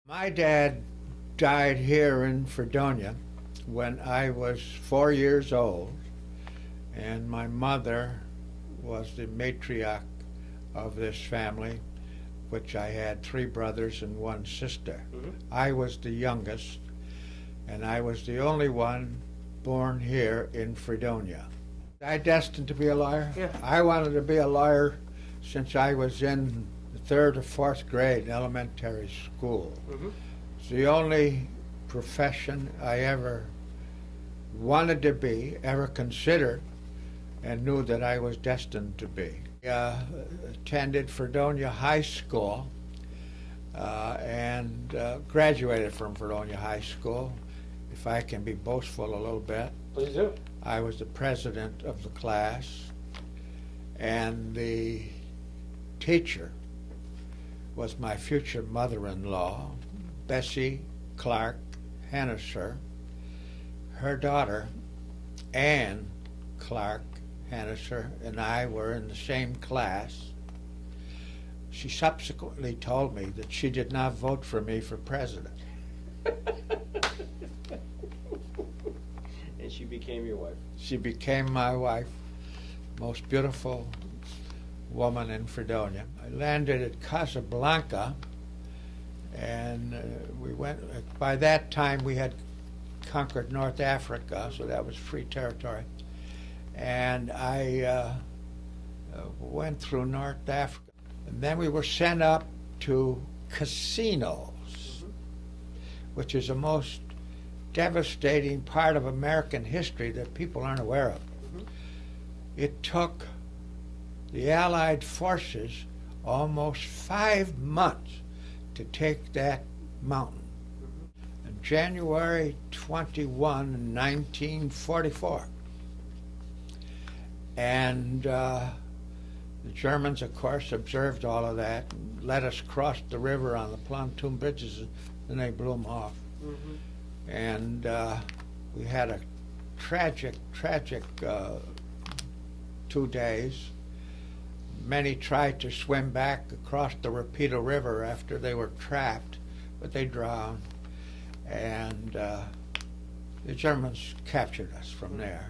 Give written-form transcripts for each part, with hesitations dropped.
My dad died here in Fredonia when I was 4 years old, and my mother was the matriarch of this family, which I had 3 brothers and 1 sister. I was the youngest, and I was the only one born here in Fredonia. I destined to be a lawyer? Yeah. I wanted to be a lawyer since I was in the 3rd or 4th grade in elementary school. It's the only profession I ever wanted to be, ever considered, and knew that I was destined to be. Attended Fredonia High School and graduated from Fredonia High School. If I can be boastful a little bit. Please do. I was the president of the class, and the teacher was my future mother-in-law, Bessie Clark Hanniser. Her daughter, Anne Clark Hanniser, and I were in the same class. She subsequently told me that she did not vote for me for president. And she became your wife. She became my wife, most beautiful woman in Fredonia. I landed at Casablanca, and we went, by that time we had conquered North Africa, so that was free territory. And I went through North Africa. And then we were sent up to casinos, which is the most devastating part of American history that people aren't aware of. It took the Allied forces almost 5 months to take that mountain. On January 21, 1944. And the Germans, of course, observed all of that and let us cross the river on the pontoon bridges, and then they blew them off. And we had a tragic 2 days. Many tried to swim back across the Rapido River after they were trapped, but they drowned. And the Germans captured us from there.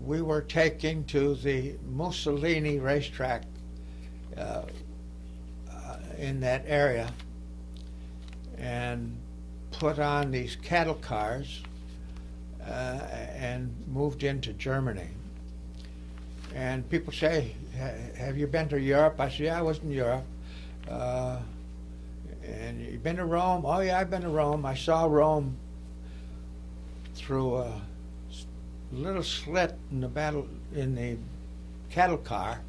We were taken to the Mussolini racetrack in that area and put on these cattle cars and moved into Germany. And people say, have you been to Europe? I said, yeah, I was in Europe. And you been to Rome? Oh yeah, I've been to Rome. I saw Rome through a little slit in the cattle car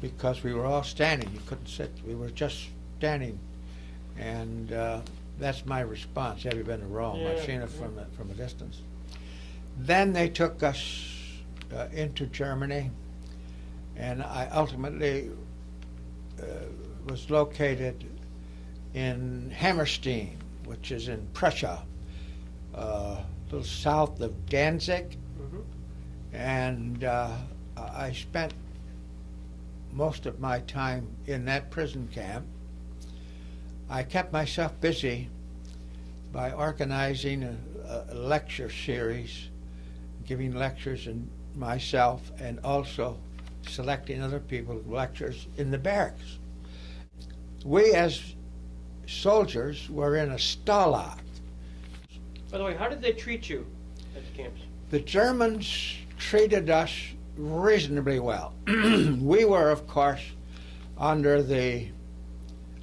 because we were all standing. You couldn't sit. We were just standing. And that's my response. Have you been to Rome? Yeah, I've seen it from a distance. Then they took us into Germany, and I ultimately was located in Hammerstein, which is in Prussia, a little south of Danzig. And I spent most of my time in that prison camp. I kept myself busy by organizing a lecture series, giving lectures and myself, and also selecting other people's lectures in the barracks. We as soldiers were in a Stalag. By the way, how did they treat you at the camps? The Germans treated us reasonably well. We were, of course, under the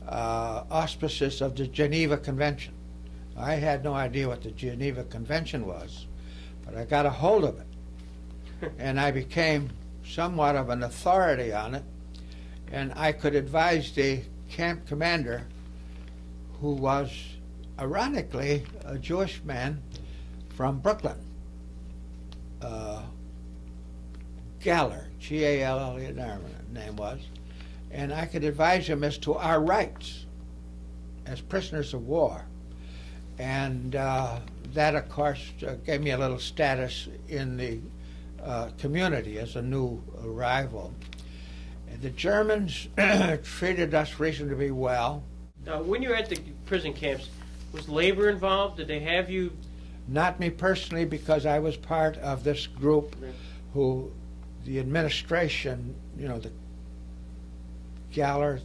auspices of the Geneva Convention. I had no idea what the Geneva Convention was, but I got a hold of it. And I became somewhat of an authority on it, and I could advise the camp commander, who was, ironically, a Jewish man from Brooklyn, Galler, G-A-L-L-E, his name was, and I could advise him as to our rights as prisoners of war. And that, of course, gave me a little status in the community as a new arrival. And the Germans treated us reasonably well. Now, when you were at the prison camps, was labor involved? Did they have you? Not me personally, because I was part of this group who, the administration, the Galler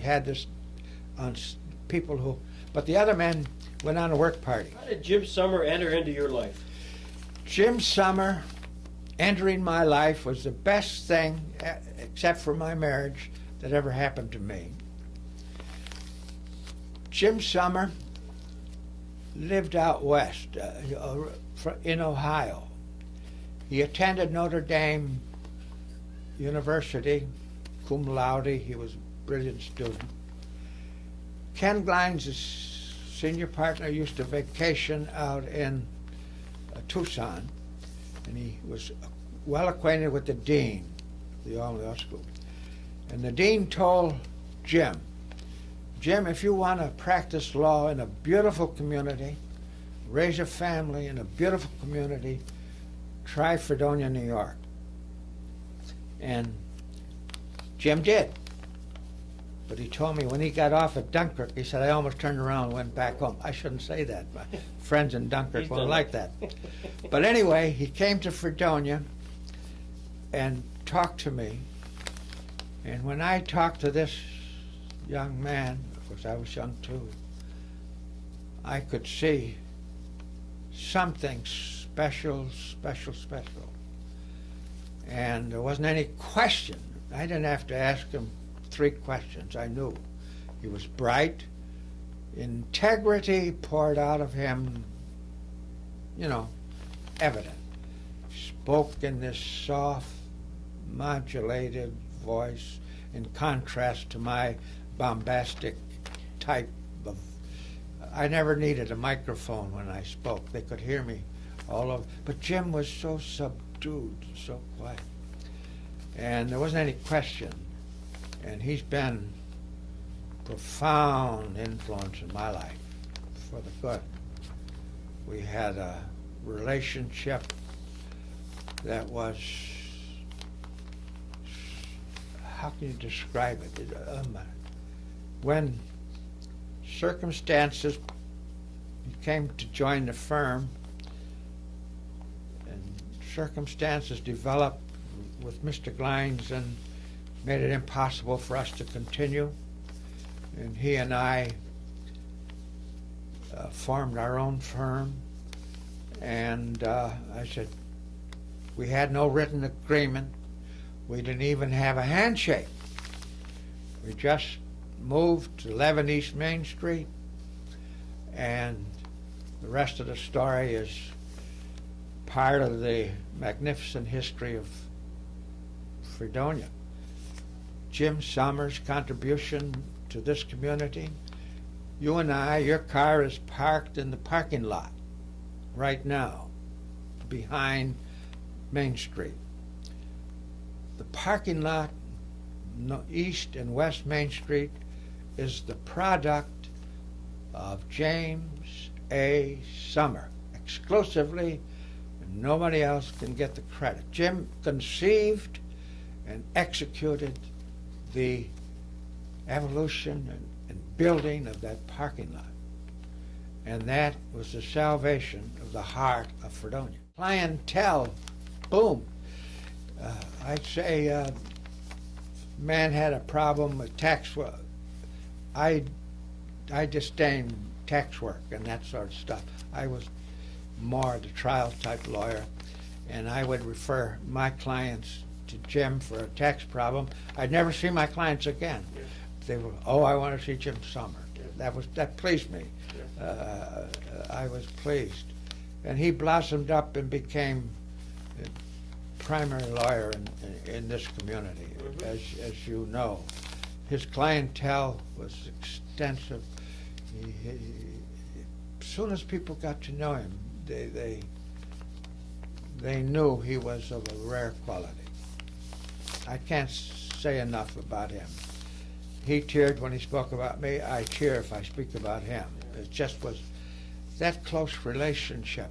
had this on people who, but the other men went on a work party. How did Jim Sommer enter into your life? Jim Sommer entering my life was the best thing, except for my marriage, that ever happened to me. Jim Sommer lived out west in Ohio. He attended Notre Dame University, cum laude. He was a brilliant student. Ken Glines, his senior partner, used to vacation out in Tucson, and he was well acquainted with the dean of the All School. And the dean told Jim, if you want to practice law in a beautiful community, raise a family in a beautiful community, try Fredonia, New York. And Jim did. But he told me when he got off at Dunkirk, he said, I almost turned around and went back home. I shouldn't say that. My friends in Dunkirk won't like that. But anyway, he came to Fredonia and talked to me. And when I talked to this young man, of course I was young too, I could see something special. And there wasn't any question. I didn't have to ask him 3 questions. I knew he was bright. Integrity poured out of him, evident. Spoke in this soft, modulated voice in contrast to my bombastic type of... I never needed a microphone when I spoke. They could hear me all over. But Jim was so subdued, so quiet. And there wasn't any question. And he's been profound influence in my life for the good. We had a relationship that was, how can you describe it? When circumstances, he came to join the firm, and circumstances developed with Mr. Glines and made it impossible for us to continue. And he and I formed our own firm. And I said, we had no written agreement. We didn't even have a handshake. We just moved to 11 East Main Street. And the rest of the story is part of the magnificent history of Fredonia. Jim Sommer's contribution to this community. You and I, your car is parked in the parking lot right now behind Main Street. The parking lot, East and West Main Street, is the product of James A. Sommer, exclusively, and nobody else can get the credit. Jim conceived and executed the evolution and building of that parking lot. And that was the salvation of the heart of Fredonia. Clientele, boom. I'd say man had a problem with tax work. I disdained tax work and that sort of stuff. I was more the trial type lawyer, and I would refer my clients to Jim for a tax problem. I'd never see my clients again. Yeah. They were, I want to see Jim Sommer. Yeah. That pleased me. Yeah. I was pleased. And he blossomed up and became the primary lawyer in this community, Mm-hmm. as you know. His clientele was extensive. As soon as people got to know him, they knew he was of a rare quality. I can't say enough about him. He cheered when he spoke about me. I cheer if I speak about him. It just was that close relationship,